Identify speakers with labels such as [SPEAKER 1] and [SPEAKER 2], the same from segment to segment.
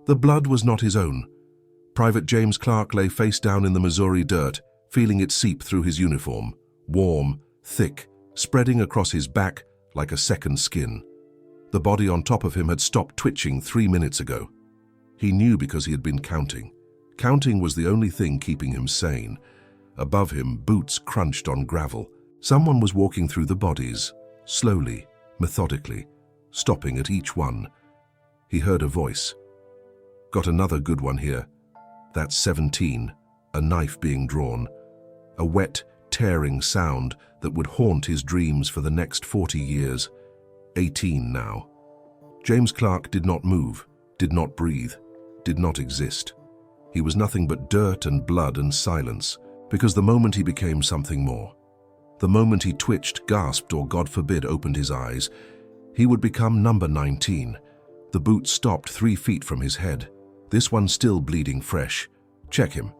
[SPEAKER 1] The blood was not his own. Private James Clark lay face down in the Missouri dirt, feeling it seep through his uniform, warm, thick, spreading across his back like a second skin. The body on top of him had stopped twitching 3 minutes ago. He knew because he had been counting. Counting was the only thing keeping him sane. Above him, boots crunched on gravel. Someone was walking through the bodies, slowly, methodically, stopping at each one. He heard a voice. Got another good one here. That's 17, a knife being drawn. A wet, tearing sound that would haunt his dreams for the next 40 years. 18 now. James Clark did not move, did not breathe, did not exist. He was nothing but dirt and blood and silence, because the moment he became something more, the moment he twitched, gasped, or God forbid opened his eyes, he would become number 19. The boot stopped 3 feet from his head. This one still bleeding fresh. Check him.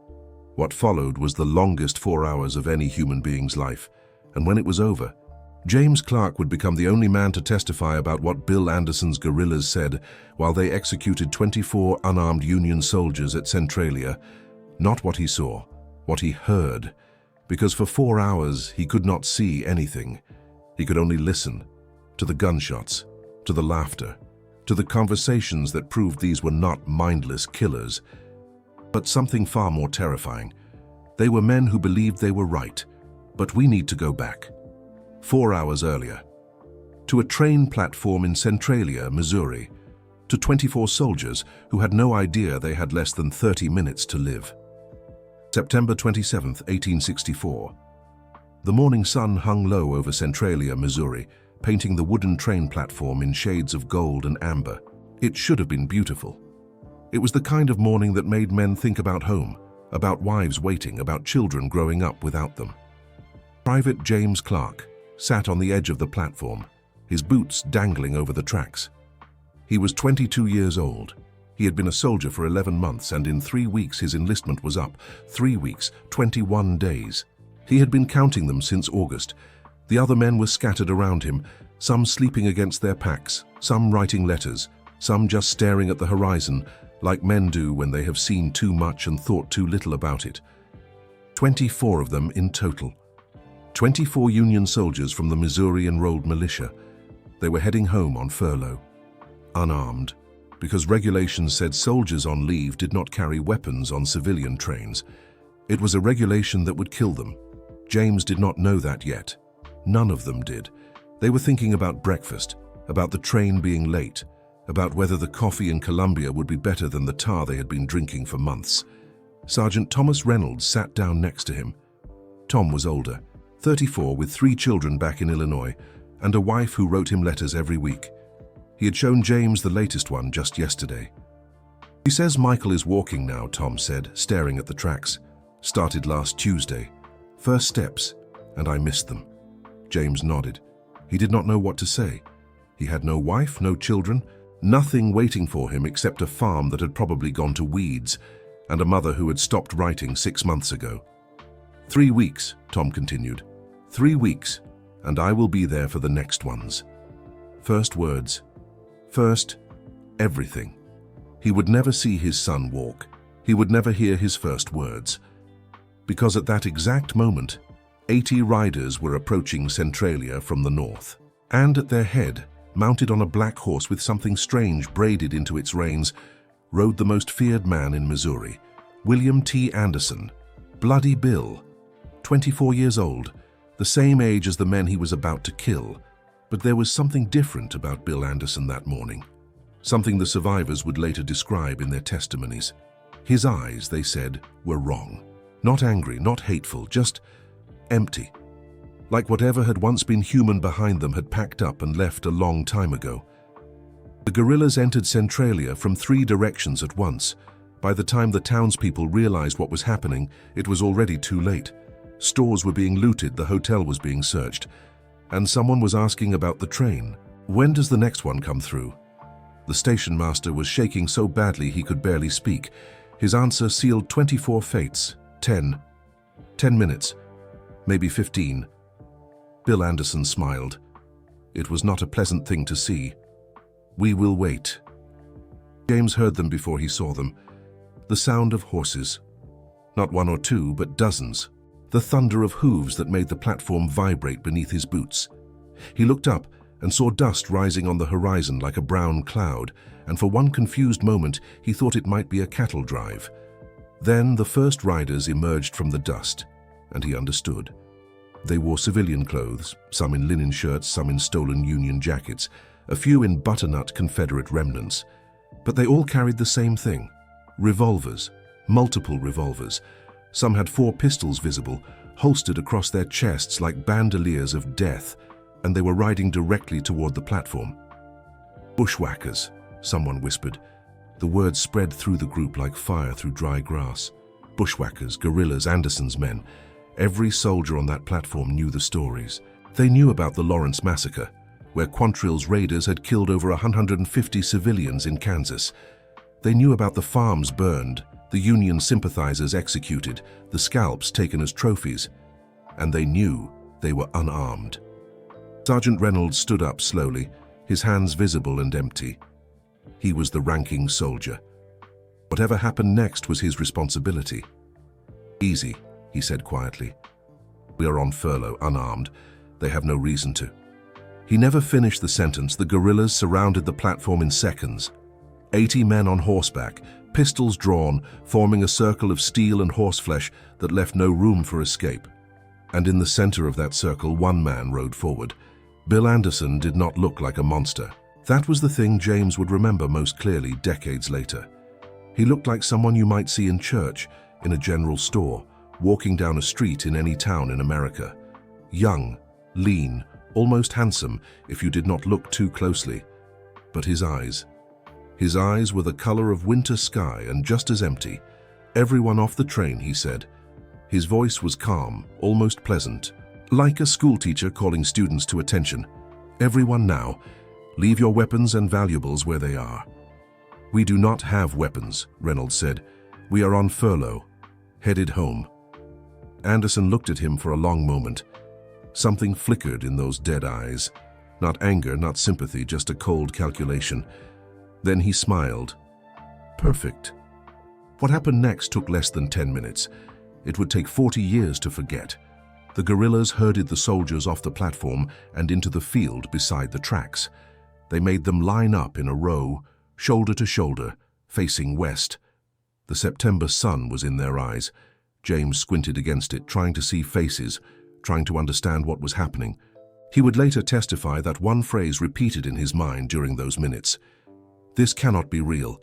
[SPEAKER 1] What followed was the longest 4 hours of any human being's life, and when it was over, James Clark would become the only man to testify about what Bill Anderson's guerrillas said while they executed 24 unarmed Union soldiers at Centralia. Not what he saw, what he heard, because for 4 hours he could not see anything. He could only listen to the gunshots, to the laughter, to the conversations that proved these were not mindless killers, but something far more terrifying. They were men who believed they were right, but we need to go back. 4 hours earlier, to a train platform in Centralia, Missouri, to 24 soldiers who had no idea they had less than 30 minutes to live. September 27, 1864. The morning sun hung low over Centralia, Missouri, painting the wooden train platform in shades of gold and amber. It should have been beautiful. It was the kind of morning that made men think about home, about wives waiting, about children growing up without them. Private James Clark sat on the edge of the platform, his boots dangling over the tracks. He was 22 years old. He had been a soldier for 11 months, and in 3 weeks his enlistment was up. 3 weeks, 21 days. He had been counting them since August. The other men were scattered around him, some sleeping against their packs, some writing letters, some just staring at the horizon, like men do when they have seen too much and thought too little about it. 24 of them in total. 24 Union soldiers from the Missouri Enrolled Militia. They were heading home on furlough, unarmed, because regulations said soldiers on leave did not carry weapons on civilian trains. It was a regulation that would kill them. James did not know that yet. None of them did. They were thinking about breakfast, about the train being late, about whether the coffee in Columbia would be better than the tar they had been drinking for months. Sergeant Thomas Reynolds sat down next to him. Tom was older, 34, with 3 children back in Illinois, and a wife who wrote him letters every week. He had shown James the latest one just yesterday. "He says Michael is walking now," Tom said, staring at the tracks. "Started last Tuesday. First steps, and I missed them." James nodded. He did not know what to say. He had no wife, no children, nothing waiting for him except a farm that had probably gone to weeds, and a mother who had stopped writing 6 months ago. 3 weeks, Tom continued. 3 weeks, and I will be there for the next ones. First words. First, everything. He would never see his son walk. He would never hear his first words. Because at that exact moment, 80 riders were approaching Centralia from the north. And at their head, mounted on a black horse with something strange braided into its reins, rode the most feared man in Missouri, William T. Anderson, Bloody Bill, 24 years old, the same age as the men he was about to kill. But there was something different about Bill Anderson that morning, something the survivors would later describe in their testimonies. His eyes, they said, were wrong. Not angry, not hateful, just empty. Like whatever had once been human behind them had packed up and left a long time ago. The guerrillas entered Centralia from 3 directions at once. By the time the townspeople realized what was happening, it was already too late. Stores were being looted, the hotel was being searched, and someone was asking about the train. "When does the next one come through?" The station master was shaking so badly he could barely speak. His answer sealed 24 fates. 10 minutes, maybe 15. Bill Anderson smiled. It was not a pleasant thing to see. "We will wait." James heard them before he saw them. The sound of horses. Not one or two, but dozens. The thunder of hooves that made the platform vibrate beneath his boots. He looked up and saw dust rising on the horizon like a brown cloud, and for one confused moment he thought it might be a cattle drive. Then the first riders emerged from the dust, and he understood. They wore civilian clothes, some in linen shirts, some in stolen Union jackets, a few in butternut Confederate remnants. But they all carried the same thing: revolvers, multiple revolvers. Some had 4 pistols visible, holstered across their chests like bandoliers of death, and they were riding directly toward the platform. "Bushwhackers," someone whispered. The word spread through the group like fire through dry grass. Bushwhackers, guerrillas, Anderson's men. Every soldier on that platform knew the stories. They knew about the Lawrence Massacre, where Quantrill's raiders had killed over 150 civilians in Kansas. They knew about the farms burned, the Union sympathizers executed, the scalps taken as trophies. And they knew they were unarmed. Sergeant Reynolds stood up slowly, his hands visible and empty. He was the ranking soldier. Whatever happened next was his responsibility. "Easy," he said quietly. "We are on furlough, unarmed. They have no reason to." He never finished the sentence. The guerrillas surrounded the platform in seconds. 80 men on horseback, pistols drawn, forming a circle of steel and horseflesh that left no room for escape. And in the center of that circle, one man rode forward. Bill Anderson did not look like a monster. That was the thing James would remember most clearly decades later. He looked like someone you might see in church, in a general store, walking down a street in any town in America. Young, lean, almost handsome if you did not look too closely. But his eyes were the color of winter sky and just as empty. "Everyone off the train," he said. His voice was calm, almost pleasant, like a schoolteacher calling students to attention. "Everyone now, leave your weapons and valuables where they are." "We do not have weapons," Reynolds said. "We are on furlough, headed home." Anderson looked at him for a long moment. Something flickered in those dead eyes. Not anger, not sympathy, just a cold calculation. Then he smiled. "Perfect." What happened next took less than 10 minutes. It would take 40 years to forget. The guerrillas herded the soldiers off the platform and into the field beside the tracks. They made them line up in a row, shoulder to shoulder, facing west. The September sun was in their eyes. James squinted against it, trying to see faces, trying to understand what was happening. He would later testify that one phrase repeated in his mind during those minutes. "This cannot be real.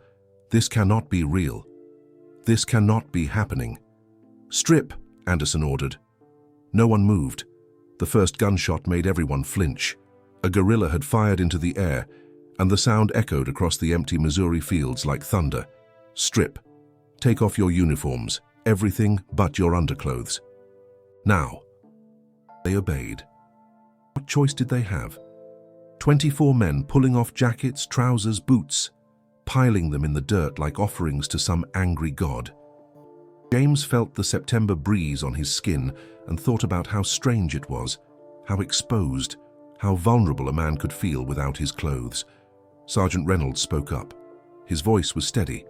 [SPEAKER 1] This cannot be real. This cannot be happening." "Strip," Anderson ordered. No one moved. The first gunshot made everyone flinch. A guerrilla had fired into the air, and the sound echoed across the empty Missouri fields like thunder. "Strip. Take off your uniforms, everything but your underclothes. Now." They obeyed. What choice did they have? 24 men pulling off jackets, trousers, boots, piling them in the dirt like offerings to some angry god. James felt the September breeze on his skin and thought about how strange it was, how exposed, how vulnerable a man could feel without his clothes. Sergeant Reynolds spoke up. His voice was steady,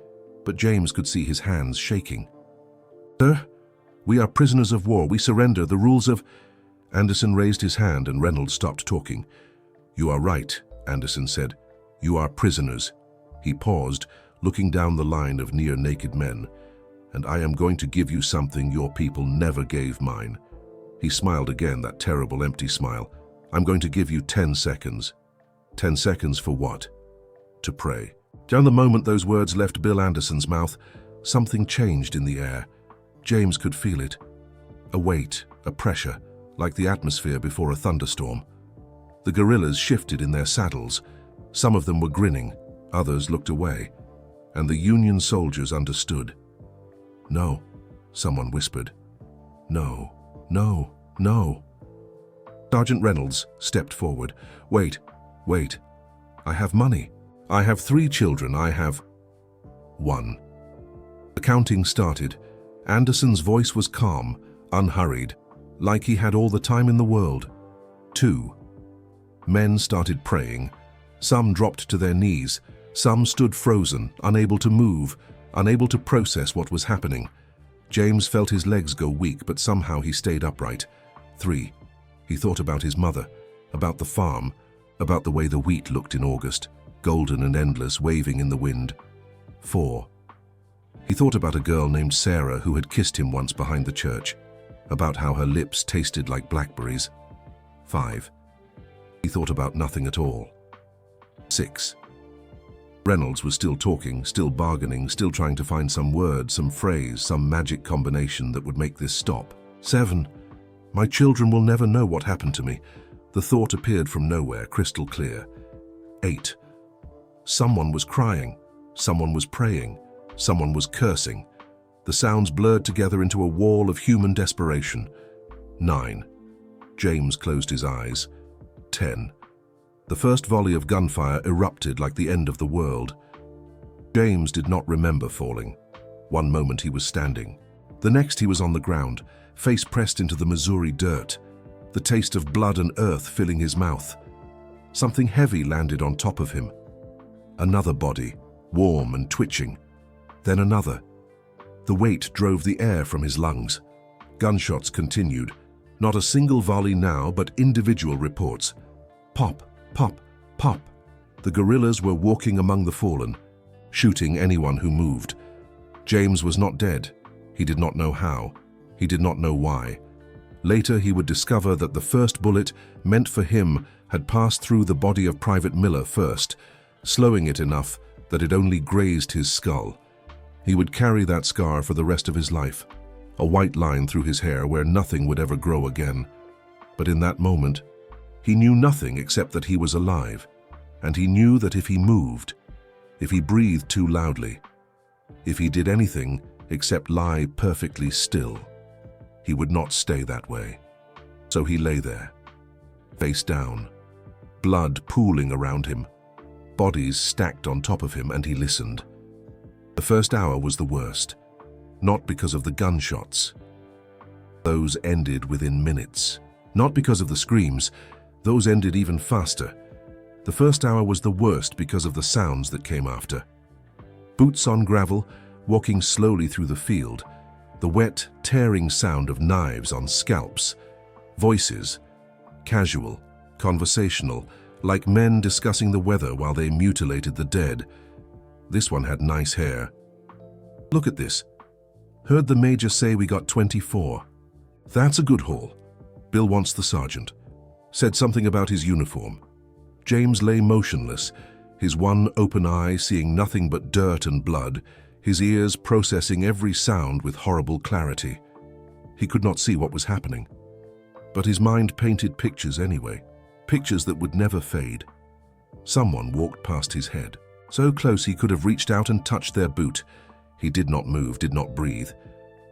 [SPEAKER 1] but James could see his hands shaking. "Sir, we are prisoners of war. We surrender. The rules of—" Anderson raised his hand and Reynolds stopped talking. "You are right," Anderson said. "You are prisoners." He paused, looking down the line of near-naked men. "And I am going to give you something your people never gave mine." He smiled again, that terrible empty smile. "I'm going to give you 10 seconds. 10 seconds for what? To pray." Down the moment those words left Bill Anderson's mouth, something changed in the air. James could feel it. A weight, a pressure, like the atmosphere before a thunderstorm. The guerrillas shifted in their saddles. Some of them were grinning, others looked away. And the Union soldiers understood. "No," someone whispered. "No, no, no." Sergeant Reynolds stepped forward. Wait. I have money. I have 3 children. I have..." 1. The counting started. Anderson's voice was calm, unhurried, like he had all the time in the world. 2. Men started praying. Some dropped to their knees, Some stood frozen, unable to move, unable to process what was happening. James felt his legs go weak, but somehow he stayed upright. 3. He thought about his mother, about the farm, about the way the wheat looked in August, golden and endless, waving in the wind. 4. He thought about a girl named Sarah who had kissed him once behind the church, about how her lips tasted like blackberries. 5. He thought about nothing at all. 6. Reynolds was still talking, still bargaining, still trying to find some word, some phrase, some magic combination that would make this stop. 7. My children will never know what happened to me. The thought appeared from nowhere, crystal clear. 8. Someone was crying. Someone was praying. Someone was cursing. The sounds blurred together into a wall of human desperation. 9. James closed his eyes. 10. The first volley of gunfire erupted like the end of the world. James did not remember falling. One moment he was standing. The next he was on the ground, face pressed into the Missouri dirt, the taste of blood and earth filling his mouth. Something heavy landed on top of him. Another body, warm and twitching. Then another. The weight drove the air from his lungs. Gunshots continued. Not a single volley now, but individual reports. Pop, pop, pop. The guerrillas were walking among the fallen, shooting anyone who moved. James was not dead. He did not know how. He did not know why. Later he would discover that the first bullet, meant for him, had passed through the body of Private Miller first, slowing it enough that it only grazed his skull. He would carry that scar for the rest of his life, a white line through his hair where nothing would ever grow again. But in that moment, he knew nothing except that he was alive, and he knew that if he moved, if he breathed too loudly, if he did anything except lie perfectly still, he would not stay that way. So he lay there, face down, blood pooling around him, bodies stacked on top of him, and he listened. The first hour was the worst, not because of the gunshots. Those ended within minutes. Not because of the screams, those ended even faster. The first hour was the worst because of the sounds that came after. Boots on gravel, walking slowly through the field, the wet, tearing sound of knives on scalps, voices, casual, conversational, like men discussing the weather while they mutilated the dead. This one had nice hair. Look at this. Heard the major say we got 24. That's a good haul. Bill wants the sergeant. Said something about his uniform. James lay motionless, his one open eye seeing nothing but dirt and blood, his ears processing every sound with horrible clarity. He could not see what was happening. But his mind painted pictures anyway, pictures that would never fade. Someone walked past his head, so close he could have reached out and touched their boot. He did not move, did not breathe.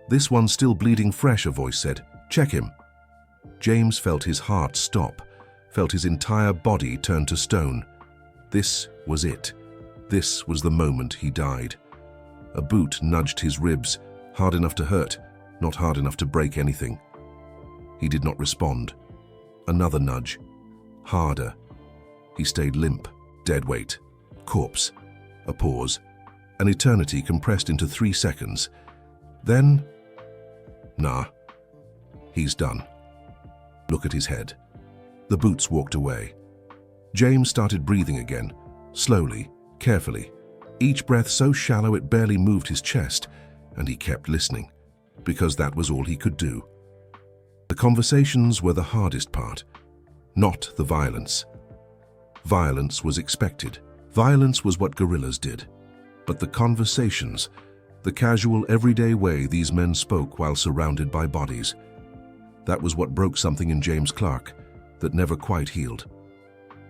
[SPEAKER 1] This one still bleeding fresh, a voice said. Check him. James felt his heart stop, felt his entire body turn to stone. This was it. This was the moment he died. A boot nudged his ribs, hard enough to hurt, not hard enough to break anything. He did not respond. Another nudge. Harder. He stayed limp, dead weight, corpse. A pause. An eternity compressed into 3 seconds. Then, nah, he's done. Look at his head. The boots walked away. James started breathing again, slowly, carefully, each breath so shallow it barely moved his chest, and he kept listening, because that was all he could do. The conversations were the hardest part, not the violence. Violence was expected. Violence was what guerrillas did. But the conversations, the casual, everyday way these men spoke while surrounded by bodies, that was what broke something in James Clark that never quite healed.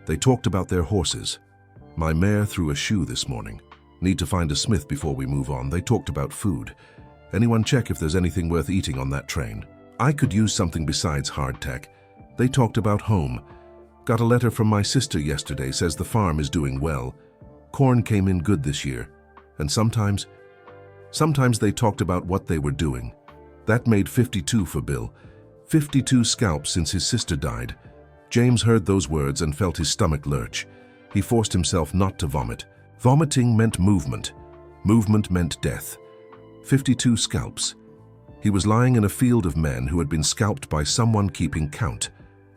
[SPEAKER 1] They talked about their horses. My mare threw a shoe this morning. Need to find a smith before we move on. They talked about food. Anyone check if there's anything worth eating on that train? I could use something besides hardtack. They talked about home. Got a letter from my sister yesterday, says the farm is doing well. Corn came in good this year. And sometimes they talked about what they were doing. That made 52 for Bill. 52 scalps since his sister died. James heard those words and felt his stomach lurch. He forced himself not to vomit, Vomiting meant movement. Movement meant death. 52 scalps. He was lying in a field of men who had been scalped by someone keeping count,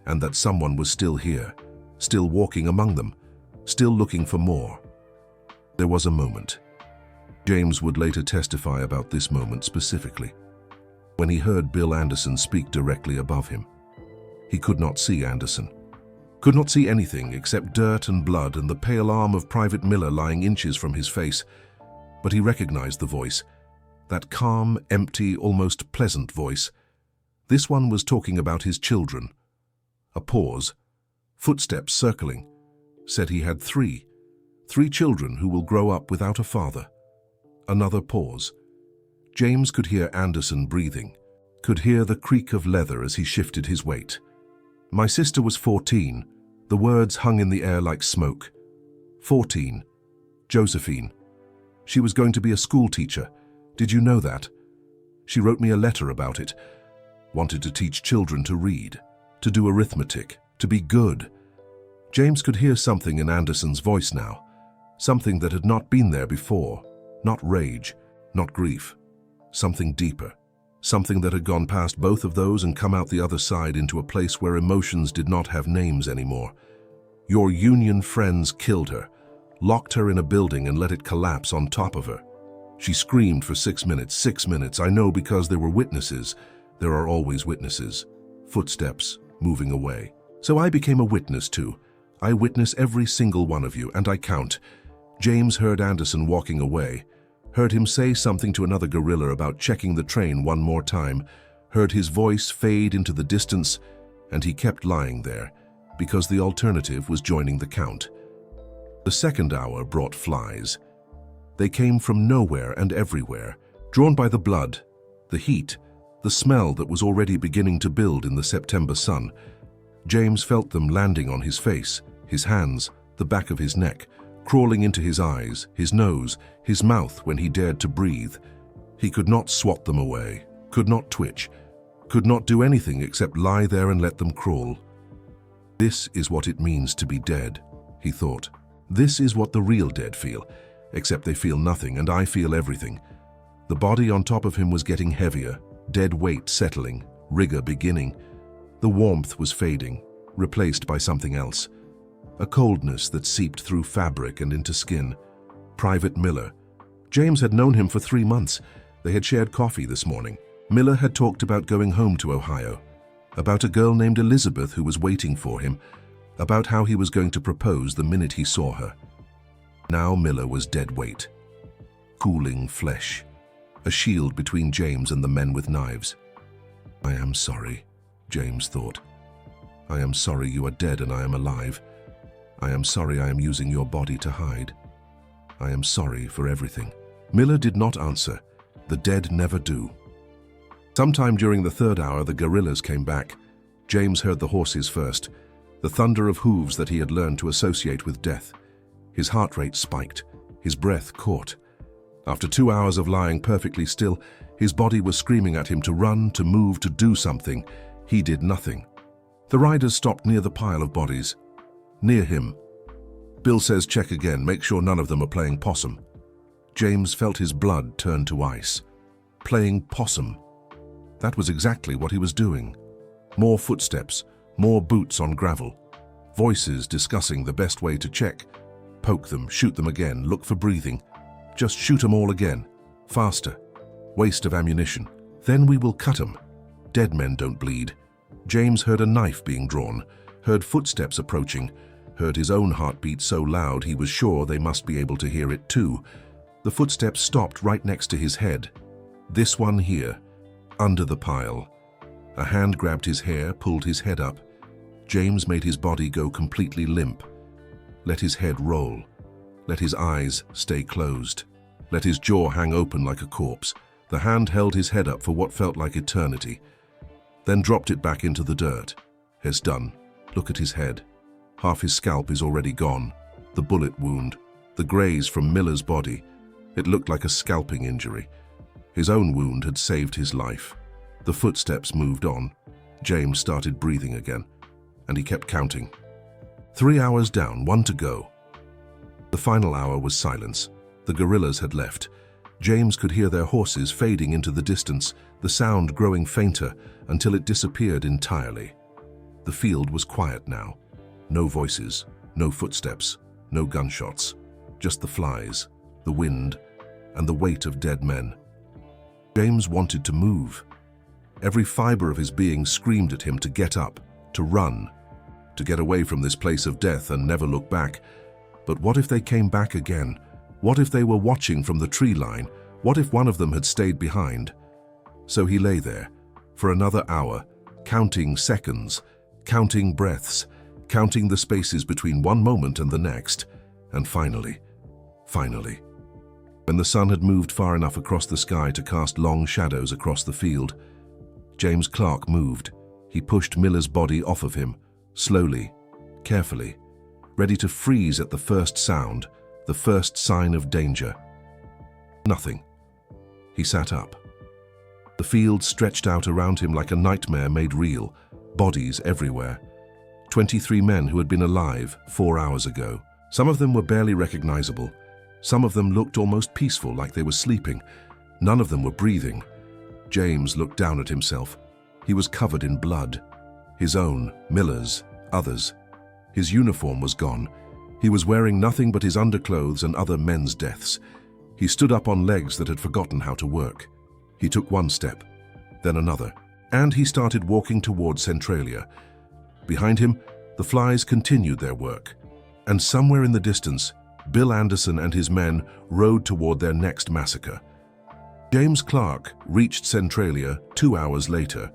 [SPEAKER 1] and that someone was still here, still walking among them, still looking for more. There was a moment. James would later testify about this moment specifically, when he heard Bill Anderson speak directly above him. He could not see Anderson, could not see anything except dirt and blood and the pale arm of Private Miller lying inches from his face, but he recognized the voice, that calm, empty, almost pleasant voice. This one was talking about his children. A pause, footsteps circling, said he had three children who will grow up without a father. Another pause. James could hear Anderson breathing, could hear the creak of leather as he shifted his weight. My sister was 14. The words hung in the air like smoke. 14. Josephine. She was going to be a school teacher. Did you know that? She wrote me a letter about it. Wanted to teach children to read, to do arithmetic, to be good. James could hear something in Anderson's voice now, something that had not been there before. Not rage, not grief. Something deeper. Something that had gone past both of those and come out the other side into a place where emotions did not have names anymore. Your union friends killed her, locked her in a building and let it collapse on top of her. She screamed for 6 minutes. 6 minutes, I know, because there were witnesses. There are always witnesses. Footsteps moving away. So I became a witness too. I witness every single one of you, and I count. James heard Anderson walking away, heard him say something to another guerrilla about checking the train one more time, heard his voice fade into the distance, and he kept lying there, because the alternative was joining the count. The second hour brought flies. They came from nowhere and everywhere, drawn by the blood, the heat, the smell that was already beginning to build in the September sun. James felt them landing on his face, his hands, the back of his neck, crawling into his eyes, his nose, his mouth when he dared to breathe. He could not swat them away, could not twitch, could not do anything except lie there and let them crawl. This is what it means to be dead, he thought. This is what the real dead feel, except they feel nothing and I feel everything. The body on top of him was getting heavier, dead weight settling, rigor beginning. The warmth was fading, replaced by something else. A coldness that seeped through fabric and into skin. Private Miller. James had known him for 3 months. They had shared coffee this morning. Miller had talked about going home to Ohio, about a girl named Elizabeth who was waiting for him, about how he was going to propose the minute he saw her. Now Miller was dead weight. Cooling flesh. A shield between James and the men with knives. I am sorry, James thought. I am sorry you are dead and I am alive. I am sorry I am using your body to hide. I am sorry for everything. Miller did not answer. The dead never do. Sometime during the third hour, the guerrillas came back. James heard the horses first, the thunder of hooves that he had learned to associate with death. His heart rate spiked, his breath caught. After 2 hours of lying perfectly still, his body was screaming at him to run, to move, to do something. He did nothing. The riders stopped near the pile of bodies. Near him. Bill says check again, make sure none of them are playing possum. James felt his blood turn to ice. Playing possum. That was exactly what he was doing. More footsteps, more boots on gravel. Voices discussing the best way to check. Poke them, shoot them again, look for breathing. Just shoot them all again. Faster. Waste of ammunition. Then we will cut them. Dead men don't bleed. James heard a knife being drawn, heard footsteps approaching, heard his own heartbeat so loud he was sure they must be able to hear it too. The footsteps stopped right next to his head. This one here, under the pile. A hand grabbed his hair, pulled his head up. James made his body go completely limp. Let his head roll. Let his eyes stay closed. Let his jaw hang open like a corpse. The hand held his head up for what felt like eternity, then dropped it back into the dirt. It's done. Look at his head. Half his scalp is already gone. The bullet wound, the graze from Miller's body. It looked like a scalping injury. His own wound had saved his life. The footsteps moved on. James started breathing again, and he kept counting. 3 hours down, 1 to go. The final hour was silence. The guerrillas had left. James could hear their horses fading into the distance, the sound growing fainter until it disappeared entirely. The field was quiet now. No voices, no footsteps, no gunshots. Just the flies, the wind, and the weight of dead men. James wanted to move. Every fiber of his being screamed at him to get up, to run, to get away from this place of death and never look back. But what if they came back again? What if they were watching from the tree line? What if one of them had stayed behind? So he lay there, for another hour, counting seconds, counting breaths, counting the spaces between one moment and the next, and finally, when the sun had moved far enough across the sky to cast long shadows across the field, James Clark moved. He pushed Miller's body off of him, slowly, carefully, ready to freeze at the first sound, the first sign of danger. Nothing. He sat up. The field stretched out around him like a nightmare made real, bodies everywhere. 23 men who had been alive 4 hours ago. Some of them were barely recognizable. Some of them looked almost peaceful, like they were sleeping. None of them were breathing. James looked down at himself. He was covered in blood. His own, Miller's, others. His uniform was gone. He was wearing nothing but his underclothes and other men's deaths. He stood up on legs that had forgotten how to work. He took one step, then another, and he started walking towards Centralia. Behind him, the flies continued their work. And somewhere in the distance, Bill Anderson and his men rode toward their next massacre. James Clark reached Centralia 2 hours later.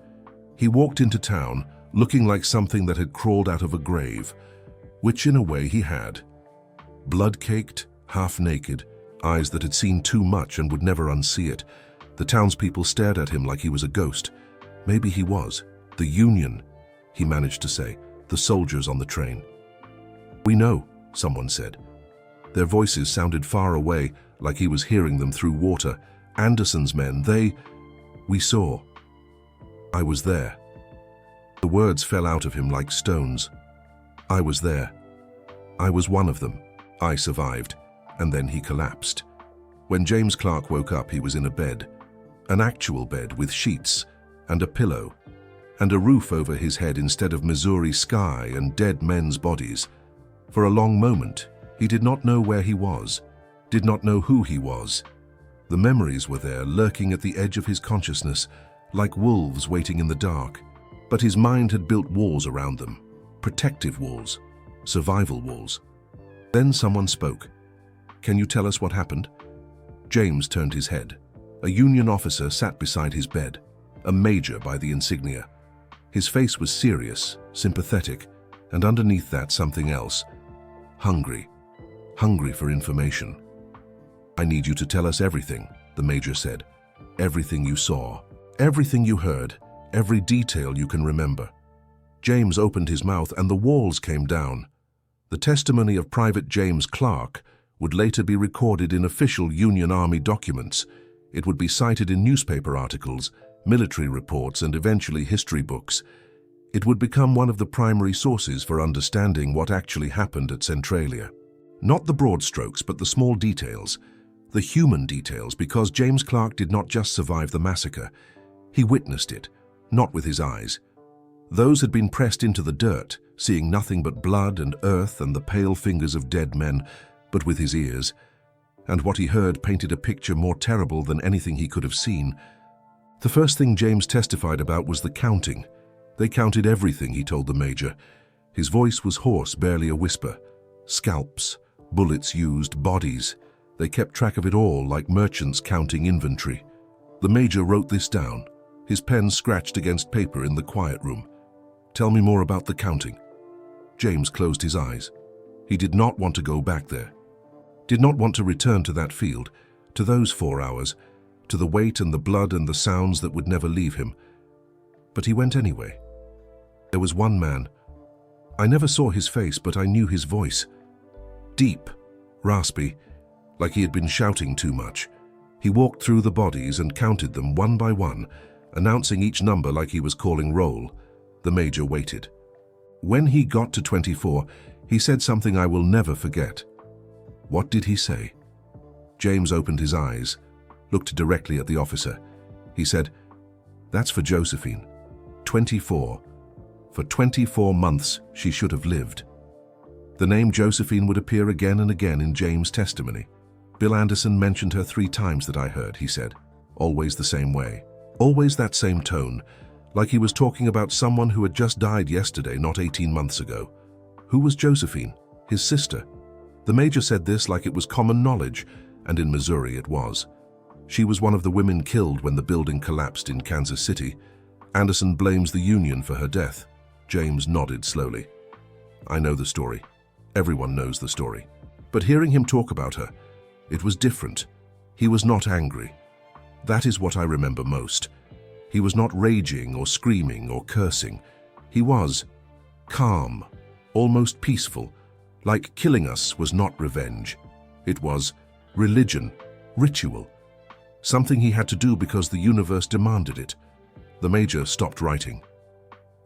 [SPEAKER 1] He walked into town, looking like something that had crawled out of a grave, which in a way he had. Blood-caked, half-naked, eyes that had seen too much and would never unsee it. The townspeople stared at him like he was a ghost. Maybe he was. The Union, he managed to say. The soldiers on the train. "We know," someone said. Their voices sounded far away, like he was hearing them through water. Anderson's men, we saw. I was there. The words fell out of him like stones. I was there. I was one of them. I survived. And then he collapsed. When James Clark woke up, he was in a bed. An actual bed with sheets and a pillow and a roof over his head instead of Missouri sky and dead men's bodies. For a long moment, he did not know where he was, did not know who he was. The memories were there, lurking at the edge of his consciousness, like wolves waiting in the dark. But his mind had built walls around them, protective walls, survival walls. Then someone spoke. "Can you tell us what happened?" James turned his head. A Union officer sat beside his bed, a major by the insignia. His face was serious, sympathetic, and underneath that something else. Hungry for information. "I need you to tell us everything," the major said. "Everything you saw, everything you heard, every detail you can remember." James opened his mouth and the walls came down. The testimony of Private James Clark would later be recorded in official Union Army documents. It would be cited in newspaper articles, military reports, and eventually history books. It would become one of the primary sources for understanding what actually happened at Centralia. Not the broad strokes, but the small details, the human details, because James Clark did not just survive the massacre. He witnessed it, not with his eyes. Those had been pressed into the dirt, seeing nothing but blood and earth and the pale fingers of dead men, but with his ears. And what he heard painted a picture more terrible than anything he could have seen. The first thing James testified about was the counting. They counted everything, he told the major. His voice was hoarse, barely a whisper. Scalps, bullets used, bodies. They kept track of it all, like merchants counting inventory. The major wrote this down, his pen scratched against paper in the quiet room. "Tell me more about the counting." James closed his eyes. He did not want to go back there. Did not want to return to that field, to those 4 hours, to the weight and the blood and the sounds that would never leave him. But he went anyway. There was one man. I never saw his face, but I knew his voice. Deep, raspy, like he had been shouting too much. He walked through the bodies and counted them one by one, announcing each number like he was calling roll. The major waited. When he got to 24, he said something I will never forget. What did he say? James opened his eyes, looked directly at the officer. He said, "That's for Josephine. 24. For 24 months she should have lived." The name Josephine would appear again and again in James' testimony. "Bill Anderson mentioned her 3 times that I heard," he said. "Always the same way. Always that same tone, like he was talking about someone who had just died yesterday, not 18 months ago. Who was Josephine? His sister. The major said this like it was common knowledge, and in Missouri it was. She was one of the women killed when the building collapsed in Kansas City. Anderson blames the Union for her death." James nodded slowly. "I know the story. Everyone knows the story. But hearing him talk about her, it was different. He was not angry. That is what I remember most. He was not raging or screaming or cursing. He was calm, almost peaceful, like killing us was not revenge. It was religion, ritual, something he had to do because the universe demanded it." The major stopped writing.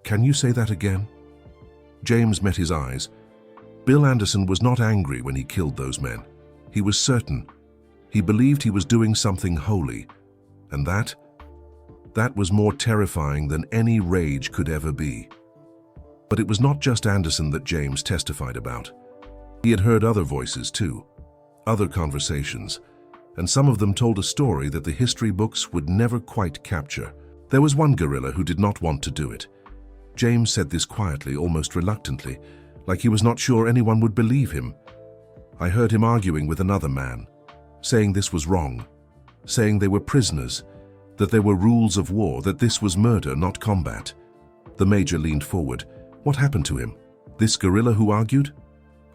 [SPEAKER 1] "Can you say that again?" James met his eyes. Bill Anderson was not angry when he killed those men. He was certain. He believed he was doing something holy, and that was more terrifying than any rage could ever be. But it was not just Anderson that James testified about. He had heard other voices too, other conversations, and some of them told a story that the history books would never quite capture. There was one guerrilla who did not want to do it. James said this quietly, almost reluctantly, like he was not sure anyone would believe him. "I heard him arguing with another man, saying this was wrong, saying they were prisoners, that there were rules of war, that this was murder, not combat." The major leaned forward. "What happened to him? This guerrilla who argued?"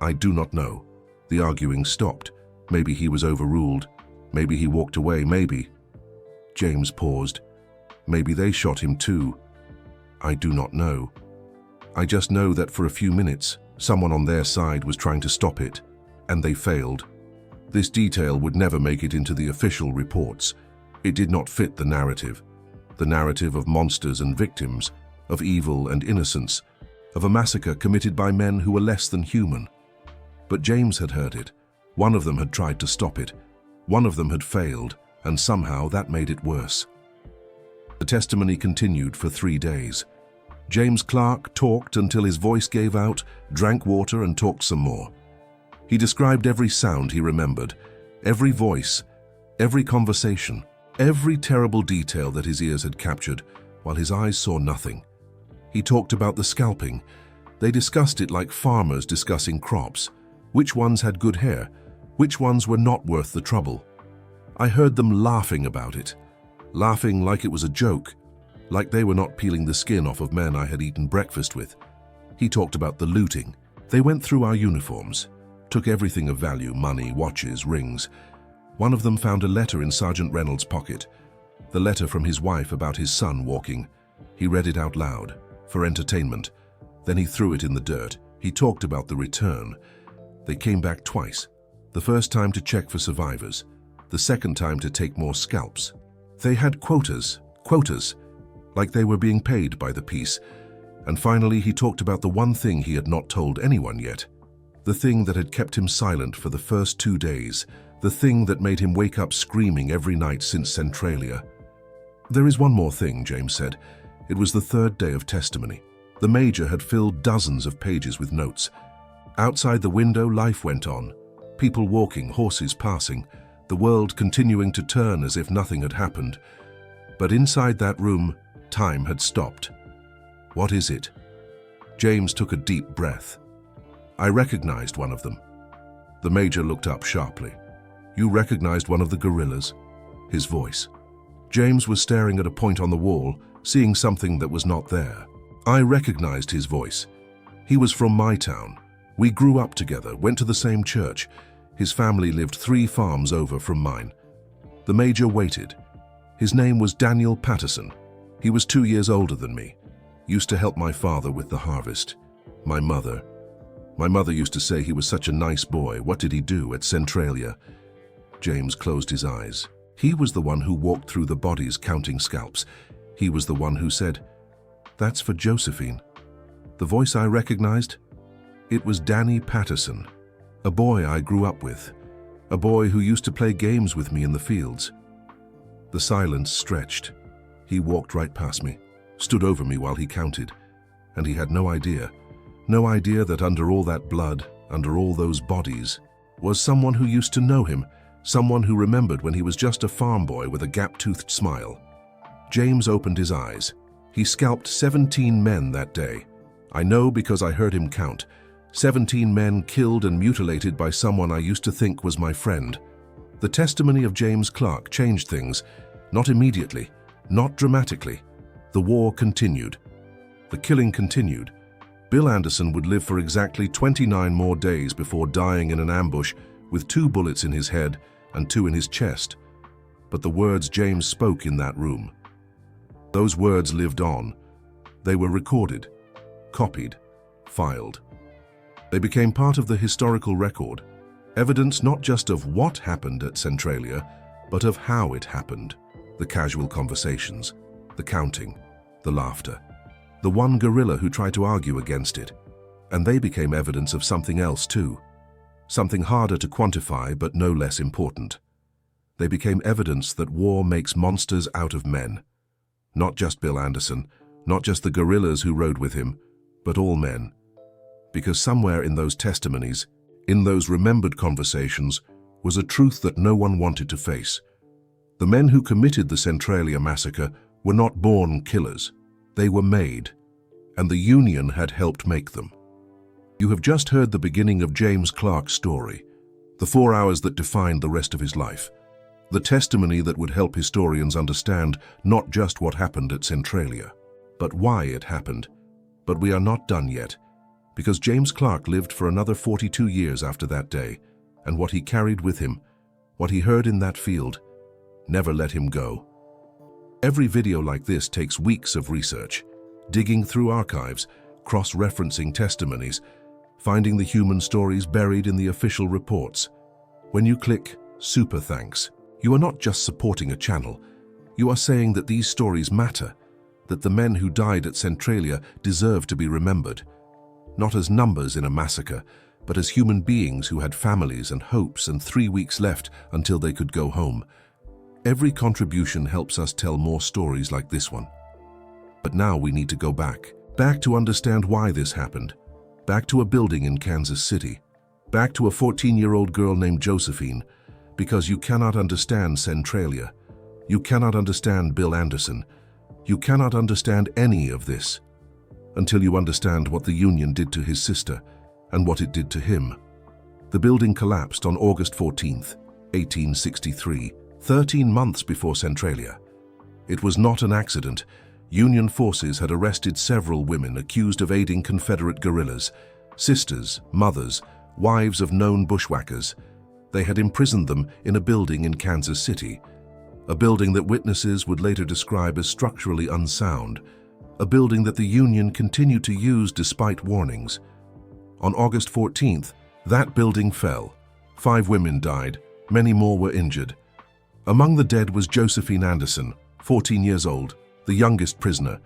[SPEAKER 1] "I do not know. The arguing stopped. Maybe he was overruled. Maybe he walked away, maybe." James paused. "Maybe they shot him too. I do not know. I just know that for a few minutes, someone on their side was trying to stop it, and they failed. This detail would never make it into the official reports. It did not fit the narrative of monsters and victims, of evil and innocence, of a massacre committed by men who were less than human. But James had heard it. One of them had tried to stop it. One of them had failed, and somehow that made it worse." The testimony continued for 3 days. James Clark talked until his voice gave out, drank water and talked some more. He described every sound he remembered, every voice, every conversation, every terrible detail that his ears had captured, while his eyes saw nothing. He talked about the scalping. They discussed it like farmers discussing crops. Which ones had good hair? Which ones were not worth the trouble? I heard them laughing about it, laughing like it was a joke, like they were not peeling the skin off of men I had eaten breakfast with. He talked about the looting. They went through our uniforms, took everything of value, money, watches, rings. One of them found a letter in Sergeant Reynolds' pocket, the letter from his wife about his son walking. He read it out loud, for entertainment. Then he threw it in the dirt. He talked about the return. They came back twice. The first time to check for survivors, the second time to take more scalps. They had quotas, like they were being paid by the piece. And finally he talked about the one thing he had not told anyone yet, the thing that had kept him silent for the first 2 days, the thing that made him wake up screaming every night since Centralia. "There is one more thing," James said. It was the 3rd day of testimony. The major had filled dozens of pages with notes. Outside the window, life went on. People walking, horses passing, the world continuing to turn as if nothing had happened. But inside that room, time had stopped. "What is it?" James took a deep breath. "I recognized one of them." The major looked up sharply. "You recognized one of the guerrillas?" His voice. James was staring at a point on the wall, seeing something that was not there. I recognized his voice. He was from my town. We grew up together, went to the same church. His family lived 3 farms over from mine. The major waited. His name was Daniel Patterson. He was 2 years older than me. Used to help my father with the harvest. My mother used to say he was such a nice boy. What did he do at Centralia? James closed his eyes. He was the one who walked through the bodies counting scalps. He was the one who said, "That's for Josephine." The voice I recognized? It was Danny Patterson. A boy I grew up with. A boy who used to play games with me in the fields. The silence stretched. He walked right past me, stood over me while he counted, and he had no idea that under all that blood, under all those bodies, was someone who used to know him, someone who remembered when he was just a farm boy with a gap-toothed smile. James opened his eyes. He scalped 17 men that day. I know because I heard him count. 17 men killed and mutilated by someone I used to think was my friend. The testimony of James Clark changed things, not immediately, not dramatically. The war continued. The killing continued. Bill Anderson would live for exactly 29 more days before dying in an ambush with 2 bullets in his head and 2 in his chest. But the words James spoke in that room, those words lived on. They were recorded, copied, filed. They became part of the historical record, evidence not just of what happened at Centralia, but of how it happened. The casual conversations, the counting, the laughter, the one guerrilla who tried to argue against it. And they became evidence of something else too, something harder to quantify but no less important. They became evidence that war makes monsters out of men. Not just Bill Anderson, not just the guerrillas who rode with him, but all men. Because somewhere in those testimonies, in those remembered conversations, was a truth that no one wanted to face. The men who committed the Centralia Massacre were not born killers. They were made, and the Union had helped make them. You have just heard the beginning of James Clark's story, the 4 hours that defined the rest of his life, the testimony that would help historians understand not just what happened at Centralia, but why it happened. But we are not done yet, because James Clark lived for another 42 years after that day, and what he carried with him, what he heard in that field, never let him go. Every video like this takes weeks of research, digging through archives, cross-referencing testimonies, finding the human stories buried in the official reports. When you click Super Thanks, you are not just supporting a channel. You are saying that these stories matter, that the men who died at Centralia deserve to be remembered, not as numbers in a massacre, but as human beings who had families and hopes and 3 weeks left until they could go home. Every contribution helps us tell more stories like this one. But now we need to go back to understand why this happened, back to a building in Kansas City, back to a 14-year-old girl named Josephine, because you cannot understand Centralia. You cannot understand Bill Anderson. You cannot understand any of this until you understand what the Union did to his sister and what it did to him. The building collapsed on August 14th, 1863, 13 months before Centralia. It was not an accident. Union forces had arrested several women accused of aiding Confederate guerrillas, sisters, mothers, wives of known bushwhackers. They had imprisoned them in a building in Kansas City, a building that witnesses would later describe as structurally unsound, a building that the Union continued to use despite warnings. On August 14th, that building fell. 5 women died, many more were injured. Among the dead was Josephine Anderson, 14 years old, the youngest prisoner.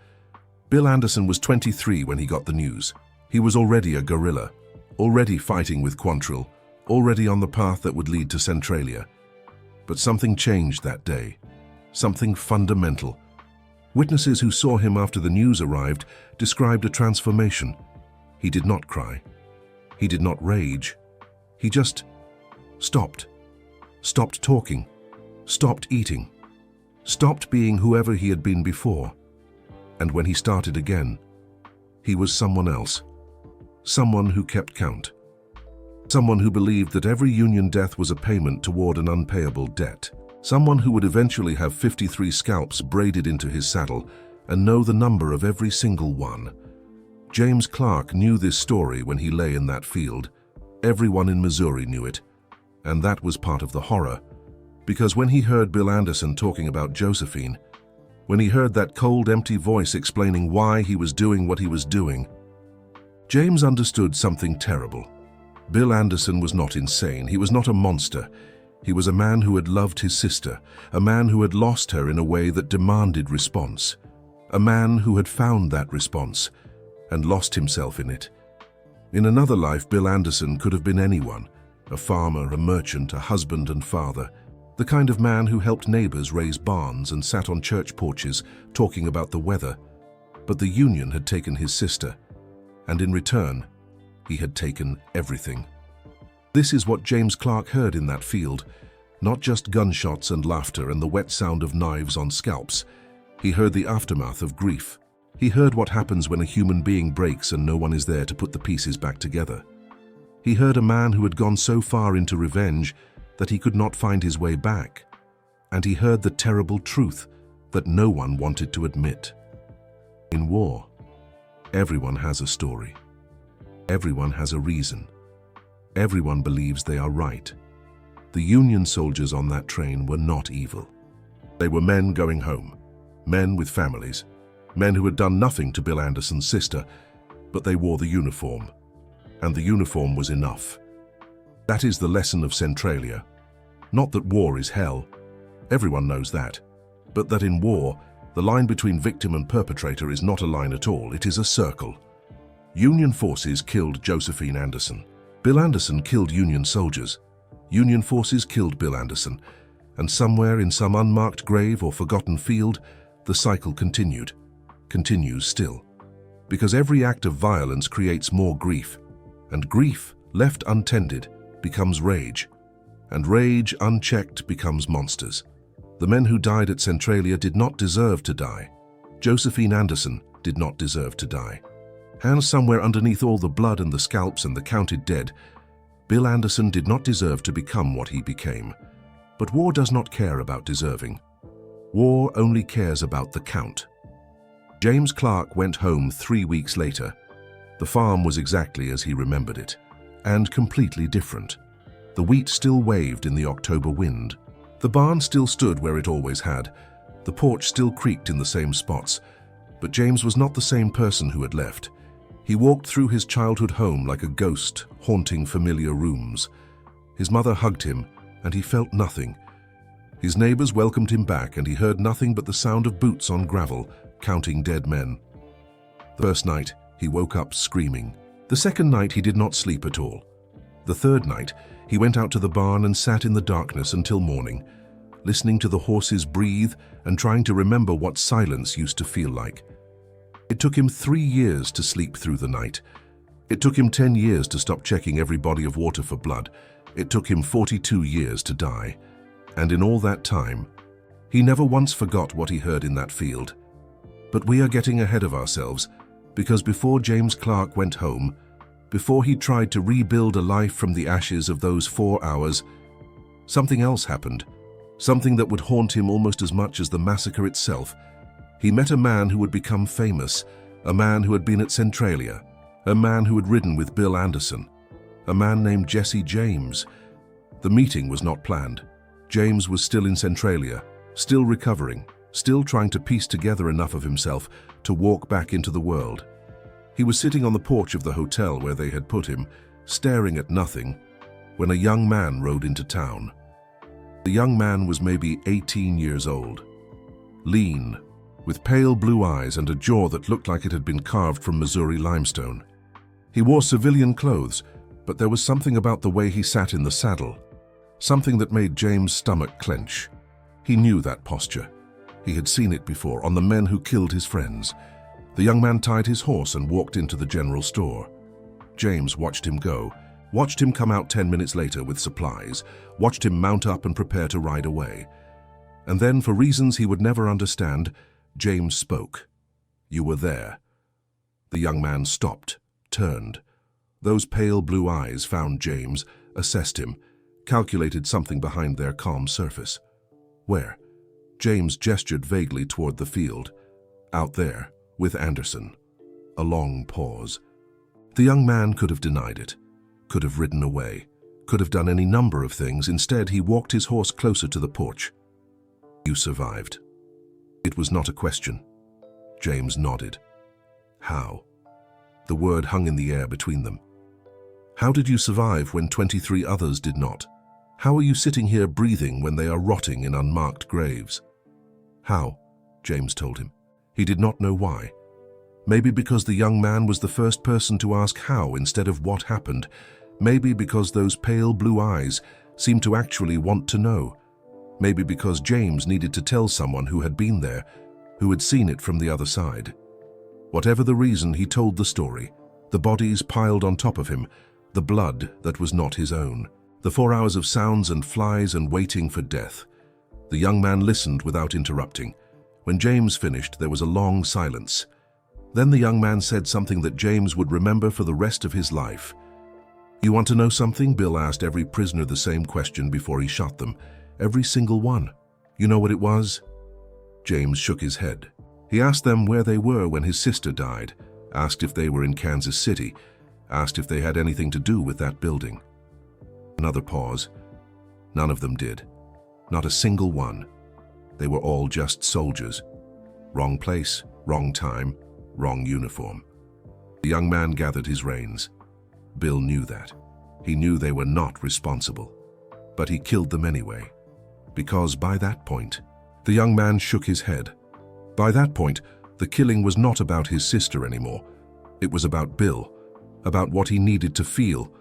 [SPEAKER 1] Bill Anderson was 23 when he got the news. He was already a guerrilla, already fighting with Quantrill, already on the path that would lead to Centralia. But something changed that day, something fundamental. Witnesses who saw him after the news arrived described a transformation. He did not cry. He did not rage. He just stopped talking, stopped eating, stopped being whoever he had been before. And when he started again, he was someone else, someone who kept count. Someone who believed that every Union death was a payment toward an unpayable debt. Someone who would eventually have 53 scalps braided into his saddle and know the number of every single one. James Clark knew this story when he lay in that field. Everyone in Missouri knew it. And that was part of the horror. Because when he heard Bill Anderson talking about Josephine, when he heard that cold, empty voice explaining why he was doing what he was doing, James understood something terrible. Bill Anderson was not insane. He was not a monster. He was a man who had loved his sister, a man who had lost her in a way that demanded response, a man who had found that response and lost himself in it. In another life, Bill Anderson could have been anyone. A farmer, a merchant, a husband and father. The kind of man who helped neighbors raise barns and sat on church porches talking about the weather. But the Union had taken his sister, and in return, he had taken everything. This is what James Clark heard in that field, not just gunshots and laughter and the wet sound of knives on scalps. He heard the aftermath of grief. He heard what happens when a human being breaks and no one is there to put the pieces back together. He heard a man who had gone so far into revenge that he could not find his way back. And he heard the terrible truth that no one wanted to admit. In war, everyone has a story. Everyone has a reason. Everyone believes they are right. The Union soldiers on that train were not evil. They were men going home, men with families, men who had done nothing to Bill Anderson's sister, but they wore the uniform, and the uniform was enough. That is the lesson of Centralia. Not that war is hell, everyone knows that, but that in war, the line between victim and perpetrator is not a line at all, it is a circle. Union forces killed Josephine Anderson. Bill Anderson killed Union soldiers. Union forces killed Bill Anderson, and somewhere in some unmarked grave or forgotten field, the cycle continues still. Because every act of violence creates more grief, and grief, left untended, becomes rage, and rage, unchecked, becomes monsters. The men who died at Centralia did not deserve to die. Josephine Anderson did not deserve to die. And somewhere underneath all the blood and the scalps and the counted dead, Bill Anderson did not deserve to become what he became. But war does not care about deserving. War only cares about the count. James Clark went home 3 weeks later. The farm was exactly as he remembered it, and completely different. The wheat still waved in the October wind. The barn still stood where it always had. The porch still creaked in the same spots. But James was not the same person who had left. He walked through his childhood home like a ghost, haunting familiar rooms. His mother hugged him, and he felt nothing. His neighbors welcomed him back, and he heard nothing but the sound of boots on gravel, counting dead men. The first night, he woke up screaming. The second night, he did not sleep at all. The third night, he went out to the barn and sat in the darkness until morning, listening to the horses breathe and trying to remember what silence used to feel like. It took him 3 years to sleep through the night. It took him 10 years to stop checking every body of water for blood. It took him 42 years to die. And in all that time, he never once forgot what he heard in that field. But we are getting ahead of ourselves, because before James Clark went home, before he tried to rebuild a life from the ashes of those 4 hours, something else happened, something that would haunt him almost as much as the massacre itself. He met a man who would become famous, a man who had been at Centralia, a man who had ridden with Bill Anderson, a man named Jesse James. The meeting was not planned. James was still in Centralia, still recovering, still trying to piece together enough of himself to walk back into the world. He was sitting on the porch of the hotel where they had put him, staring at nothing, when a young man rode into town. The young man was maybe 18 years old, lean, with pale blue eyes and a jaw that looked like it had been carved from Missouri limestone. He wore civilian clothes, but there was something about the way he sat in the saddle, something that made James' stomach clench. He knew that posture. He had seen it before on the men who killed his friends. The young man tied his horse and walked into the general store. James watched him go, watched him come out 10 minutes later with supplies, watched him mount up and prepare to ride away. And then, for reasons he would never understand, James spoke. "You were there." The young man stopped, turned. Those pale blue eyes found James, assessed him, calculated something behind their calm surface. "Where?" James gestured vaguely toward the field. "Out there, with Anderson." A long pause. The young man could have denied it, could have ridden away, could have done any number of things. Instead, he walked his horse closer to the porch. "You survived." It was not a question. James nodded. "How?" The word hung in the air between them. "How did you survive when 23 others did not? How are you sitting here breathing when they are rotting in unmarked graves?" "How?" James told him. He did not know why. Maybe because the young man was the first person to ask how instead of what happened. Maybe because those pale blue eyes seemed to actually want to know. Maybe because James needed to tell someone who had been there, who had seen it from the other side. Whatever the reason, he told the story. The bodies piled on top of him, the blood that was not his own, the 4 hours of sounds and flies and waiting for death. The young man listened without interrupting. When James finished, there was a long silence. Then the young man said something that James would remember for the rest of his life. "You want to know something?" Bill asked every prisoner the same question before he shot them. Every single one. "You know what it was?" James shook his head. He asked them where they were when his sister died, asked if they were in Kansas City, asked if they had anything to do with that building. Another pause. None of them did. Not a single one. They were all just soldiers. Wrong place, wrong time, wrong uniform. The young man gathered his reins. Bill knew that. He knew they were not responsible. But he killed them anyway. Because by that point, the young man shook his head. By that point, the killing was not about his sister anymore. It was about Bill, about what he needed to feel,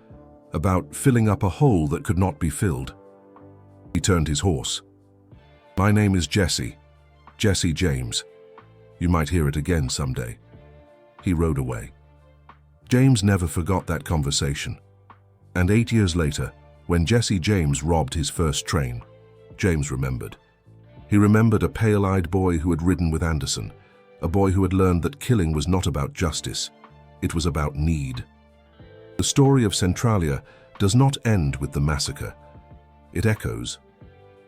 [SPEAKER 1] about filling up a hole that could not be filled. He turned his horse. "My name is Jesse James. You might hear it again someday." He rode away. James never forgot that conversation. And 8 years later, when Jesse James robbed his first train, James remembered. He remembered a pale-eyed boy who had ridden with Anderson, a boy who had learned that killing was not about justice, it was about need. The story of Centralia does not end with the massacre. It echoes.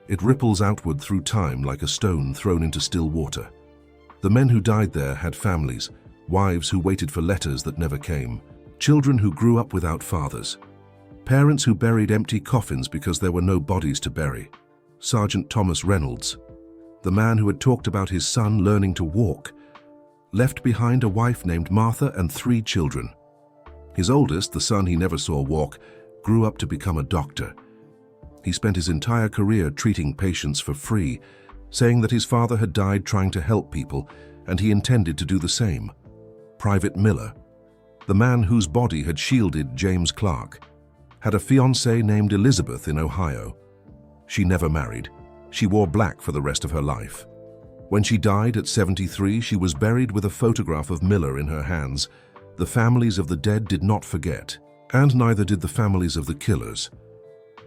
[SPEAKER 1] It ripples outward through time like a stone thrown into still water. The men who died there had families, wives who waited for letters that never came, children who grew up without fathers, parents who buried empty coffins because there were no bodies to bury. Sergeant Thomas Reynolds, the man who had talked about his son learning to walk, left behind a wife named Martha and 3 children. His oldest, the son he never saw walk, grew up to become a doctor. He spent his entire career treating patients for free, saying that his father had died trying to help people and he intended to do the same. Private Miller, the man whose body had shielded James Clark, had a fiancée named Elizabeth in Ohio. She never married. She wore black for the rest of her life. When she died at 73, she was buried with a photograph of Miller in her hands. The families of the dead did not forget, and neither did the families of the killers.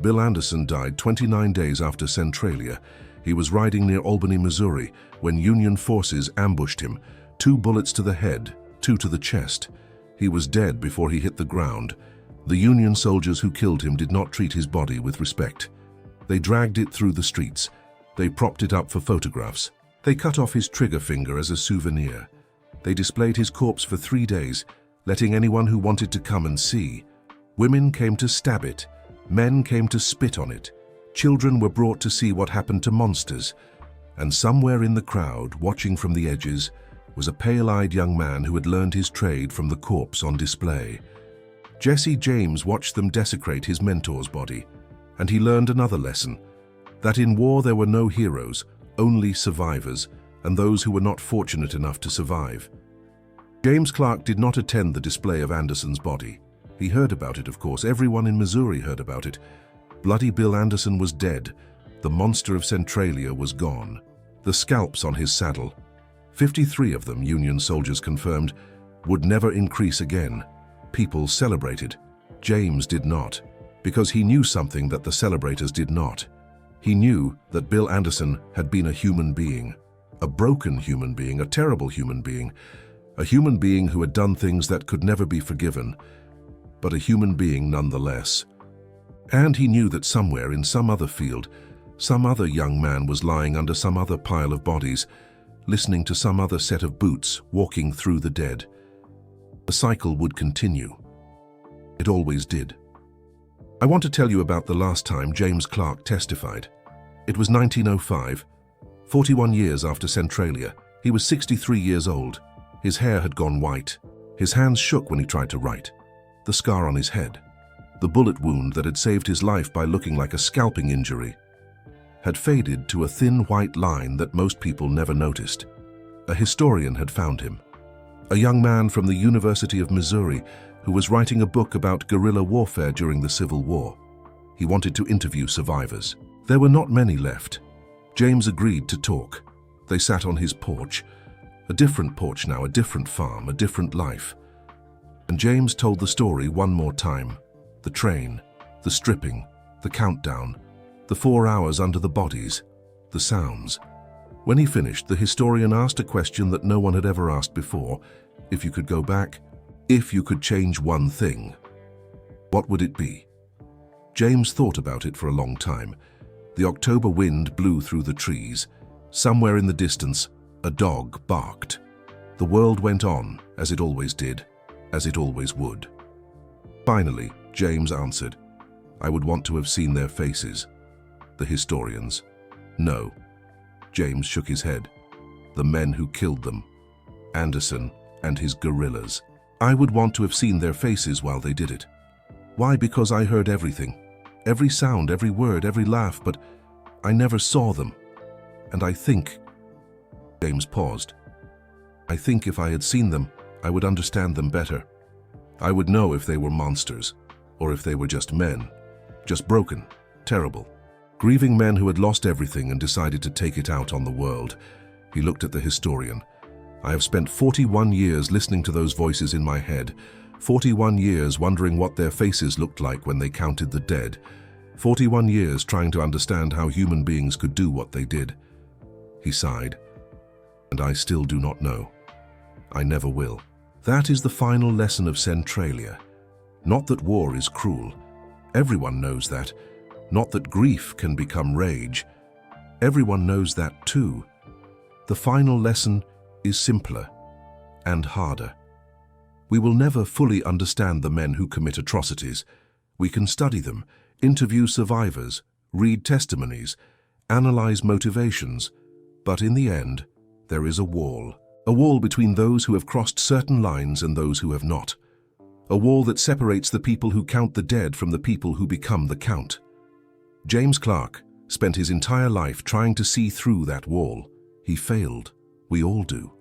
[SPEAKER 1] Bill Anderson died 29 days after Centralia. He was riding near Albany, Missouri, when Union forces ambushed him. 2 bullets to the head, 2 to the chest. He was dead before he hit the ground. The Union soldiers who killed him did not treat his body with respect. They dragged it through the streets. They propped it up for photographs. They cut off his trigger finger as a souvenir. They displayed his corpse for 3 days, letting anyone who wanted to come and see. Women came to stab it. Men came to spit on it. Children were brought to see what happened to monsters. And somewhere in the crowd, watching from the edges, was a pale-eyed young man who had learned his trade from the corpse on display. Jesse James watched them desecrate his mentor's body, and he learned another lesson, that in war there were no heroes, only survivors, and those who were not fortunate enough to survive. James Clark did not attend the display of Anderson's body. He heard about it, of course. Everyone in Missouri heard about it. Bloody Bill Anderson was dead. The monster of Centralia was gone. The scalps on his saddle, 53 of them, Union soldiers confirmed, would never increase again. People celebrated. James did not, because he knew something that the celebrators did not. He knew that Bill Anderson had been a human being, a broken human being, a terrible human being, a human being who had done things that could never be forgiven, but a human being nonetheless. And he knew that somewhere in some other field, some other young man was lying under some other pile of bodies, listening to some other set of boots walking through the dead. The cycle would continue. It always did. I want to tell you about the last time James Clark testified. It was 1905, 41 years after Centralia. He was 63 years old. His hair had gone white. His hands shook when he tried to write. The scar on his head, the bullet wound that had saved his life by looking like a scalping injury, had faded to a thin white line that most people never noticed. A historian had found him. A young man from the University of Missouri who was writing a book about guerrilla warfare during the Civil War. He wanted to interview survivors. There were not many left. James agreed to talk. They sat on his porch. A different porch now, a different farm, a different life. And James told the story one more time. The train, the stripping, the countdown, the 4 hours under the bodies, the sounds. When he finished, the historian asked a question that no one had ever asked before. If you could go back, if you could change one thing, what would it be? James thought about it for a long time. The October wind blew through the trees. Somewhere in the distance, a dog barked. The world went on, as it always did, as it always would. Finally, James answered, I would want to have seen their faces. The historians. No. James shook his head. The men who killed them. Anderson and his guerrillas. I would want to have seen their faces while they did it. Why? Because I heard everything. Every sound, every word, every laugh, but I never saw them. And I think... James paused. I think if I had seen them, I would understand them better. I would know if they were monsters, or if they were just men. Just broken, terrible. Grieving men who had lost everything and decided to take it out on the world. He looked at the historian. I have spent 41 years listening to those voices in my head. 41 years wondering what their faces looked like when they counted the dead. 41 years trying to understand how human beings could do what they did. He sighed. And I still do not know. I never will. That is the final lesson of Centralia. Not that war is cruel. Everyone knows that. Not that grief can become rage. Everyone knows that too. The final lesson is simpler and harder. We will never fully understand the men who commit atrocities. We can study them, interview survivors, read testimonies, analyze motivations, but in the end, there is a wall between those who have crossed certain lines and those who have not. A wall that separates the people who count the dead from the people who become the count. James Clark spent his entire life trying to see through that wall. He failed. We all do.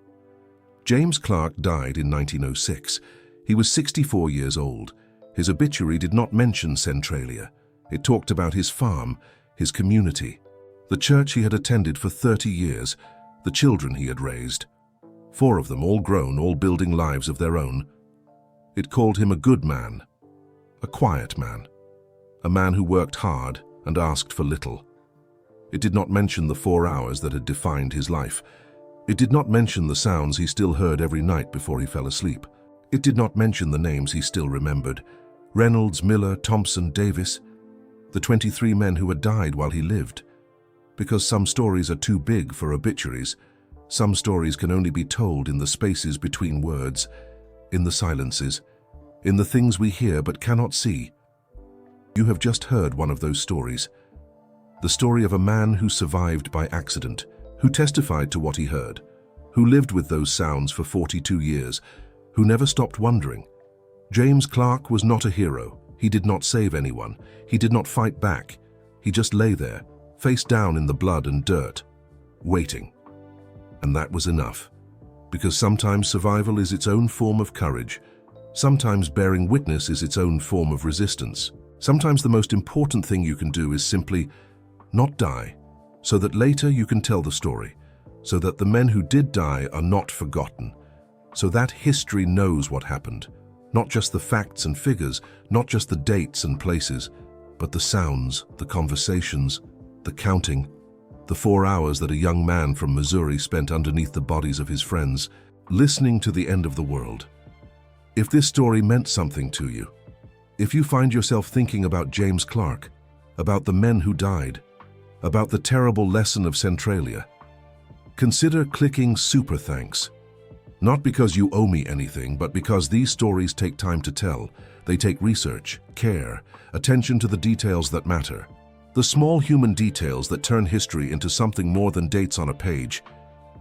[SPEAKER 1] James Clark died in 1906. He was 64 years old. His obituary did not mention Centralia. It talked about his farm, his community, the church he had attended for 30 years, the children he had raised. 4 of them, all grown, all building lives of their own. It called him a good man, a quiet man, a man who worked hard and asked for little. It did not mention the 4 hours that had defined his life. It did not mention the sounds he still heard every night before he fell asleep. It did not mention the names he still remembered. Reynolds, Miller, Thompson, Davis, the 23 men who had died while he lived. Because some stories are too big for obituaries, some stories can only be told in the spaces between words, in the silences, in the things we hear but cannot see. You have just heard one of those stories. The story of a man who survived by accident, who testified to what he heard, who lived with those sounds for 42 years, who never stopped wondering. James Clark was not a hero. He did not save anyone. He did not fight back. He just lay there, face down in the blood and dirt, waiting. And that was enough. Because sometimes survival is its own form of courage. Sometimes bearing witness is its own form of resistance. Sometimes the most important thing you can do is simply not die, so that later you can tell the story, so that the men who did die are not forgotten, so that history knows what happened, not just the facts and figures, not just the dates and places, but the sounds, the conversations, the counting, the 4 hours that a young man from Missouri spent underneath the bodies of his friends, listening to the end of the world. If this story meant something to you, if you find yourself thinking about James Clark, about the men who died, about the terrible lesson of Centralia, consider clicking super thanks. Not because you owe me anything, but because these stories take time to tell. They take research, care, attention to the details that matter. The small human details that turn history into something more than dates on a page.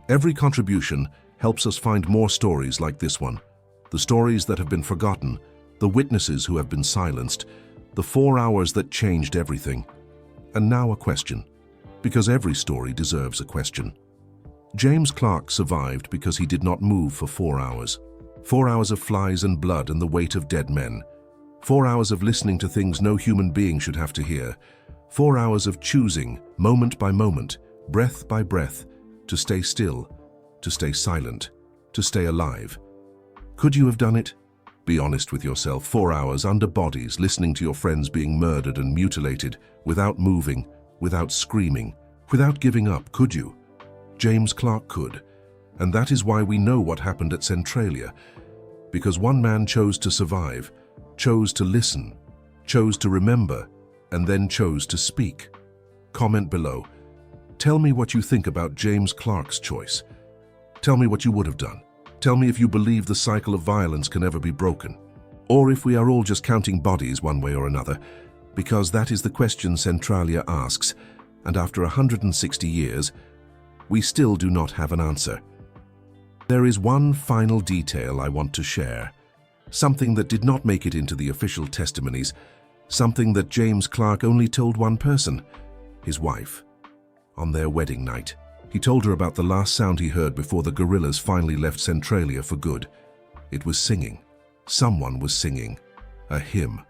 [SPEAKER 1] Every contribution helps us find more stories like this one. The stories that have been forgotten, the witnesses who have been silenced, the 4 hours that changed everything. And now a question, because every story deserves a question. James Clark survived because he did not move for 4 hours. 4 hours of flies and blood and the weight of dead men. 4 hours of listening to things no human being should have to hear. 4 hours of choosing, moment by moment, breath by breath, to stay still, to stay silent, to stay alive. Could you have done it? Be honest with yourself. 4 hours under bodies, listening to your friends being murdered and mutilated, without moving, without screaming, without giving up, could you? James Clark could. And that is why we know what happened at Centralia. Because one man chose to survive, chose to listen, chose to remember, and then chose to speak. Comment below. Tell me what you think about James Clark's choice. Tell me what you would have done. Tell me if you believe the cycle of violence can ever be broken, or if we are all just counting bodies one way or another, because that is the question Centralia asks, and after 160 years, we still do not have an answer. There is one final detail I want to share, something that did not make it into the official testimonies, something that James Clark only told one person, his wife. On their wedding night, he told her about the last sound he heard before the guerrillas finally left Centralia for good. It was singing. Someone was singing. A hymn.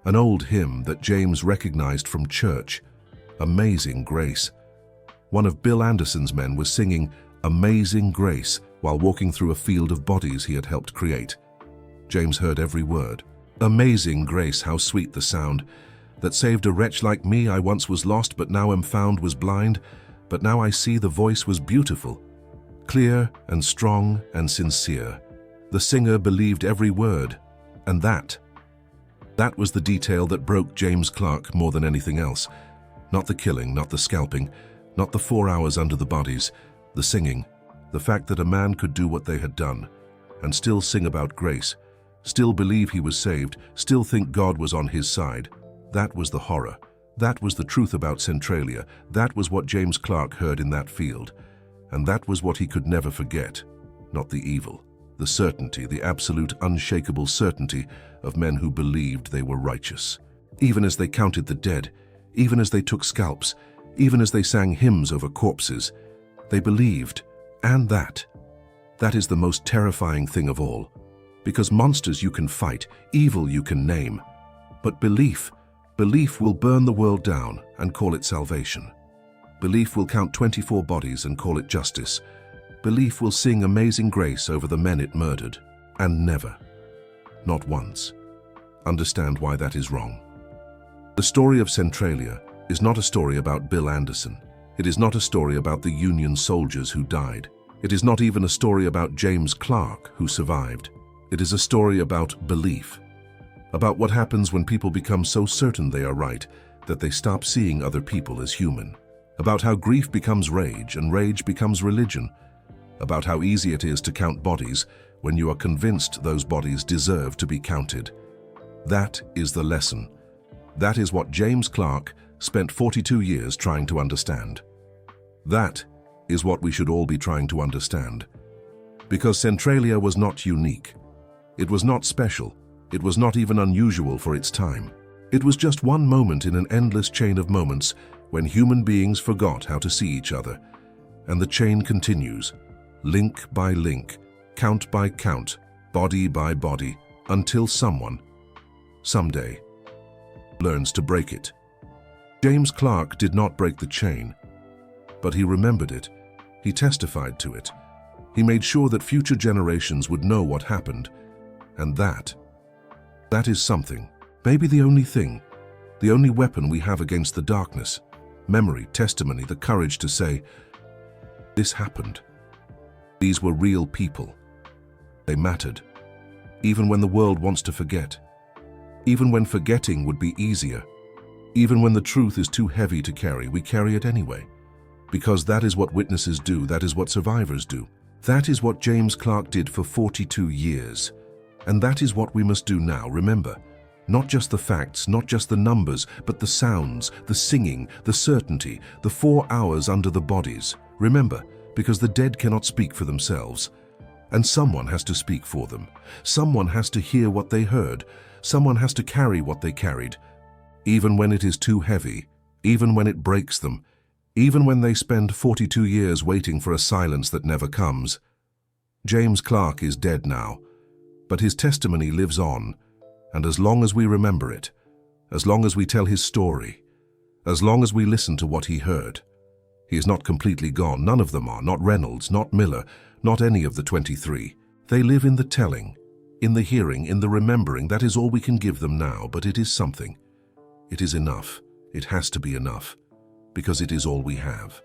[SPEAKER 1] An old hymn that James recognized from church. Amazing Grace. One of Bill Anderson's men was singing Amazing Grace while walking through a field of bodies he had helped create. James heard every word. Amazing Grace, how sweet the sound, that saved a wretch like me. I once was lost, but now am found, was blind, but now I see. The voice was beautiful, clear and strong and sincere. The singer believed every word, and that was the detail that broke James Clark more than anything else. Not the killing, not the scalping, not the 4 hours under the bodies, the singing, the fact that a man could do what they had done, and still sing about grace, still believe he was saved, still think God was on his side. That was the horror. That was the truth about Centralia. That was what James Clark heard in that field. And that was what he could never forget. Not the evil, the certainty, the absolute unshakable certainty of men who believed they were righteous. Even as they counted the dead, even as they took scalps, even as they sang hymns over corpses, they believed. And that is the most terrifying thing of all. Because monsters you can fight, evil you can name. But belief will burn the world down and call it salvation. Belief will count 24 bodies and call it justice. Belief will sing Amazing Grace over the men it murdered. And never, not once, understand why that is wrong. The story of Centralia is not a story about Bill Anderson. It is not a story about the Union soldiers who died. It is not even a story about James Clark who survived. It is a story about belief. About what happens when people become so certain they are right that they stop seeing other people as human. About how grief becomes rage and rage becomes religion. About how easy it is to count bodies when you are convinced those bodies deserve to be counted. That is the lesson. That is what James Clark spent 42 years trying to understand. That is what we should all be trying to understand. Because Centralia was not unique. It was not special. It was not even unusual for its time. It was just one moment in an endless chain of moments when human beings forgot how to see each other. And the chain continues, link by link, count by count, body by body, until someone, someday, learns to break it. James Clark did not break the chain, but he remembered it. He testified to it. He made sure that future generations would know what happened. And that is something, maybe the only thing, the only weapon we have against the darkness, memory, testimony, the courage to say, this happened. These were real people. They mattered. Even when the world wants to forget. Even when forgetting would be easier. Even when the truth is too heavy to carry, we carry it anyway. Because that is what witnesses do, that is what survivors do. That is what James Clark did for 42 years. And that is what we must do now, remember. Not just the facts, not just the numbers, but the sounds, the singing, the certainty, the 4 hours under the bodies. Remember, because the dead cannot speak for themselves. And someone has to speak for them. Someone has to hear what they heard. Someone has to carry what they carried. Even when it is too heavy, even when it breaks them, even when they spend 42 years waiting for a silence that never comes. James Clark is dead now, But his testimony lives on, and as long as we remember it, as long as we tell his story, as long as we listen to what he heard, he is not completely gone. None of them are, not Reynolds, not Miller, not any of the 23. They live in the telling, in the hearing, in the remembering. That is all we can give them now, but it is something. It is enough. It has to be enough, because it is all we have.